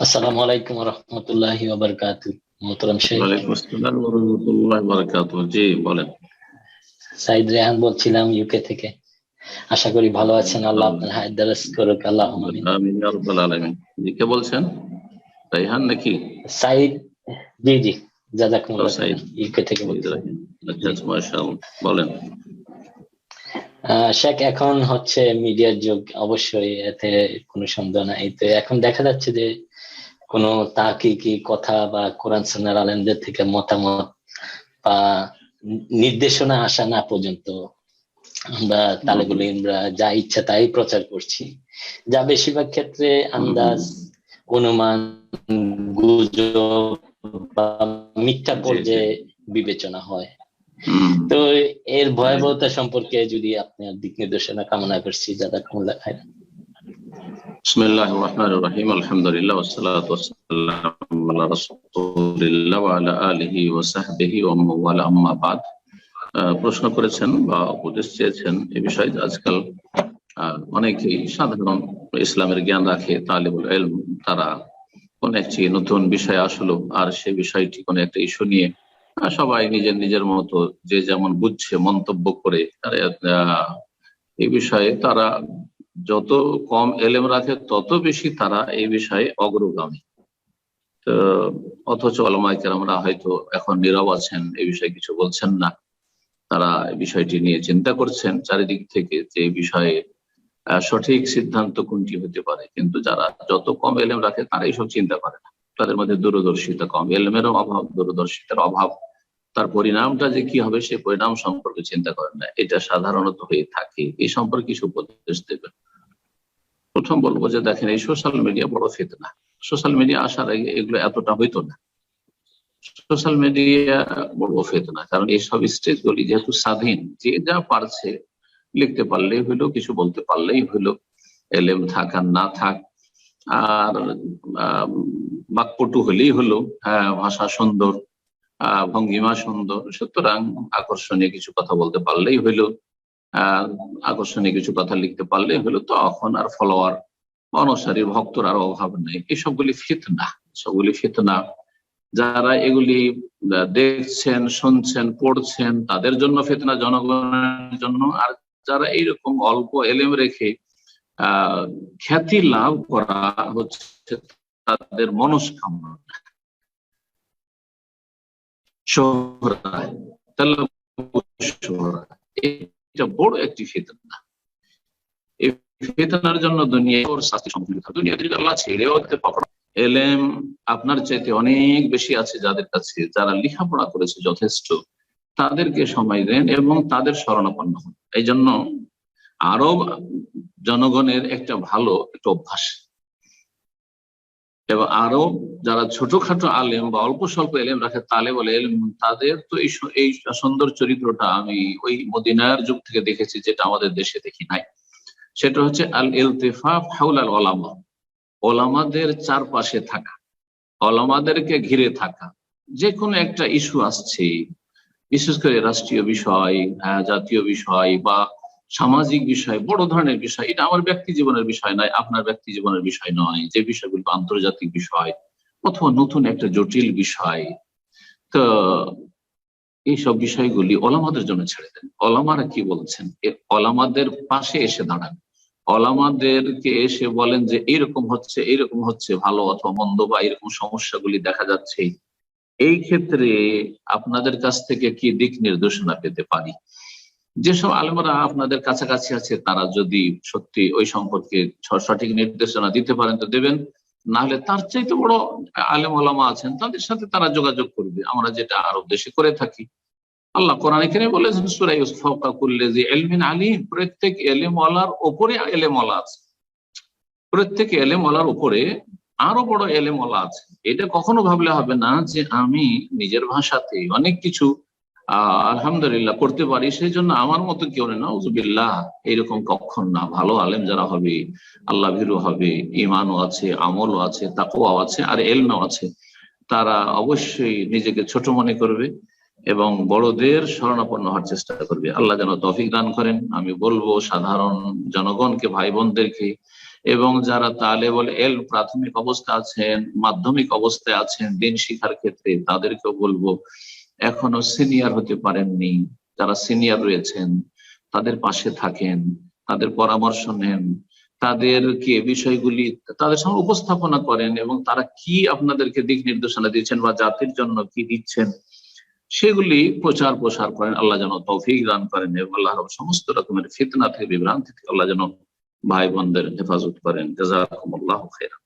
আসসালামু আলাইকুম রহমতুল্লাহি ওয়া বারাকাতুহু। মোহতারাম শেখ ওয়ালাইকুম আসসালাম ওয়া রাহমাতুল্লাহি ওয়া বারাকাতুহু। জি বলেন। সাইদ রেহান বলছিলাম ইউকে থেকে। আশা করি ভালো আছেন। আল্লাহ আপনার হায়াত দারাজ করুক, আল্লাহুম্মা আমিন। আমিন ইয়া রাব্বাল আলামিন। জি কে বলছেন? রাইহান নাকি? সাইদ, জি জি, ও জাযাকুমুল্লাহ সাইদ। খাইরান, ইউকে থেকে সাইদ বলছি। রাইহান। আচ্ছা জি। আচ্ছা, মাশাআল্লাহ। বলেন। শেখ, এখন হচ্ছে মিডিয়ার যুগ, অবশ্যই এতে কোনো সন্দেহ নাই। তো এখন দেখা যাচ্ছে যে কোনো তাহকিকি কথা বা কোরআন সুন্নাহর আলেমদের থেকে মতামত বা নির্দেশনা আসা না পর্যন্ত আমরা তালেবুল ইলমরা যা ইচ্ছা তাই প্রচার করছি, যা বেশিরভাগ ক্ষেত্রে আন্দাজ, অনুমান, গুজব বা মিথ্যা জি জি। পর্যায়ে বিবেচনা হয়। হুম, তো এর জি। ভয়াবহতা সম্পর্কে যদি আপনার দিক নির্দেশনা কামনা করছি। জাযাকুমুল্লাহ খাইরান। বিসমিল্লাহির রহমানির রহিম। আলহামদুলিল্লাহ ওয়াসসালাতু ওয়াসসালামু আলা রাসূলিল্লাহ ওয়া আলা আলিহি ওয়া সাহবিহি ওয়া মান ওয়ালা, আম্মা বাদ। প্রশ্ন করেছেন বা উপদেশ চেয়েছেন এ বিষয়ে। আজকাল অনেকেই সাধারণ ইসলামের জ্ঞান রাখে, তালিবুল ইলম, তারা কোন একটি নতুন বিষয় আসলো আর সে বিষয়টি কোন একটা ইস্যু নিয়ে সবাই নিজের নিজের মতো যে যেমন বুঝছে মন্তব্য করে। আর এই বিষয়ে তারা যত কম এলেম রাখে তত বেশি তারা এই বিষয়ে অগ্রগামী। তো অথচ ওলামায়ে কেরামরা হয়তো এখন নীরব আছেন, এই বিষয়ে কিছু বলছেন না। তারা এই বিষয়টি নিয়ে চিন্তা করছেন চারিদিক থেকে যে এই বিষয়ে সঠিক সিদ্ধান্ত কোনটি হতে পারে। কিন্তু যারা যত কম এলেম রাখে তারা এইসব চিন্তা করে না। তাদের মধ্যে দূরদর্শিতা কম, এলেমেরও অভাব, দূরদর্শিতার অভাব। তার পরিণামটা যে কি হবে সে পরিণাম সম্পর্কে চিন্তা করেন না। এটা সাধারণত হয়ে থাকে। এই সম্পর্কে কিছু উপদেশ দেবেন। প্রথম বলবো যে দেখেন, এই সোশ্যাল মিডিয়া বড় ফিতনা। সোশ্যাল মিডিয়া আসার আগে এগুলো এতটা হইতো না। সোশ্যাল মিডিয়া বড় ফিতনা, কারণ এইসব স্টেজগুলি যেহেতু স্বাধীন, যে যা পারছে লিখতে পারলেই হইলো, কিছু বলতে পারলেই হইলো, এলেম থাক আর না থাক। আর বাকপটু হলেই হলো, হ্যাঁ ভাষা সুন্দর, ভঙ্গিমা সুন্দর, সুতরাং আকর্ষণীয় কিছু কথা বলতে পারলেই হইলো, আহ আকর্ষণীয় কিছু কথা লিখতে পারলেই হলো। তখন আর ফলোয়ার, অনুসারী, ভক্তর আর অভাব নেই। এসবগুলি ফিতনা, সবগুলি ফিতনা। যারা এগুলি দেখছেন, শুনছেন, পড়ছেন তাদের জন্য ফিতনা, জনগণের জন্য। আর যারা এইরকম অল্প এলেম রেখে খ্যাতি লাভ করা হচ্ছে তাদের মনস্কামনা, শোহরায়, এটা বড় একটি ফিতনা। এই ফিতনার জন্য দুনিয়া ওর শাস্তি সম্পূর্ণ। দুনিয়া যদি আল্লাহ ছেড়েও দিতে পারে, এলেম আপনার চাইতে অনেক বেশি আছে যাদের কাছে, যারা লেখাপড়া করেছে যথেষ্ট, তাদেরকে সময় দেন এবং তাদের শরণাপন্ন হন। এই জন্য আরব জনগণের একটা ভালো একটা অভ্যাস, এবং আরো যারা ছোটখাটো আলেম বা অল্প স্বল্প এলেম রাখে, তালে বলে এলেম, তাদের তো এই সুন্দর চরিত্রটা আমি ওই মদিনার যুগ থেকে দেখেছি, যেটা আমাদের দেশে দেখি নাই। সেটা হচ্ছে আল ইলতিফাফ হাওলাল ওলামা, ওলামাদের চারপাশে থাকা, ওলামাদেরকে ঘিরে থাকা। যে কোনো একটা ইস্যু আসছে, বিশেষ করে রাষ্ট্রীয় বিষয়, জাতীয় বিষয় বা সামাজিক বিষয়, বড় ধরনের বিষয়, এটা আমার ব্যক্তি জীবনের বিষয় নয়, আপনার ব্যক্তি জীবনের বিষয় নয়, যে বিষয়গুলো আন্তর্জাতিক বিষয় অথবা নতুন একটা জটিল বিষয়, তো এইসব বিষয়গুলি ওলামাদের জন্য ছেড়ে দেন। ওলামারা কি বলছেন, ওলামাদের পাশে এসে দাঁড়ান, ওলামাদেরকে এসে বলেন যে এইরকম হচ্ছে, এইরকম হচ্ছে, ভালো অথবা মন্দ বা এরকম সমস্যাগুলি দেখা যাচ্ছে, এই ক্ষেত্রে আপনাদের কাছ থেকে কি দিক নির্দেশনা পেতে পারি। যেসব আলেমরা আপনাদের কাছাকাছি আছে তারা যদি সত্যি ওই সম্পর্কে সঠিক নির্দেশনা দিতে পারেন তো দেবেন, না হলে তার চাইতে বড় আলেম ওলামা আছেন, তাদের সাথে তারা যোগাযোগ করবে। আমরা যেটা আরব দেশে করে থাকি। আল্লাহ কোরআন এখানে বলেছেন সূরা ইউসুফ, ফাওকা কুল্লি জি ইলমিন আলিম, প্রত্যেক এলেমওয়ালার উপরে এলেমওয়ালা আছে, প্রত্যেক এলেমওয়ালার উপরে আরো বড় এলেমওয়ালা আছে। এটা কখনো ভাবলে হবে না যে আমি নিজের ভাষাতে অনেক কিছু আলহামদুলিল্লাহ করতে পারি, সেই জন্য আমার মতো কেউ নেই, নাউজুবিল্লাহ, এইরকম কখন না। ভালো আলেম যারা হবে, আল্লাহ ভীরু হবে, ইমানও আছে, আমলও আছে, তাকওয়াও আছে, আর এলমও আছে, তারা অবশ্যই নিজেকে ছোট মনে করবে এবং বড়দের শরণাপন্ন হওয়ার চেষ্টা করবে। আল্লাহ যেন তৌফিক দান করেন। আমি বলবো সাধারণ জনগণকে, ভাই বোনদেরকে এবং যারা তালেবুল ইলম প্রাথমিক অবস্থা আছেন, মাধ্যমিক অবস্থায় আছেন দিন শিক্ষার ক্ষেত্রে, তাদেরকেও বলবো এখনো সিনিয়র হতে পারেননি, যারা সিনিয়র রয়েছেন তাদের পাশে থাকেন, তাদের পরামর্শ নেন, তাদেরকে বিষয়গুলি তাদের সামনে উপস্থাপনা করেন এবং তারা কি আপনাদেরকে দিক নির্দেশনা দিচ্ছেন বা জাতির জন্য কি দিচ্ছেন সেগুলি প্রচার প্রসার করেন। আল্লাহ যেন তৌফিক দান করেন এবং আল্লাহ সমস্ত রকমের ফিতনা থেকে, বিভ্রান্তি থেকে আল্লাহ যেন ভাই বোনদের হেফাজত করেন। জাযাকুমুল্লাহু খাইরান।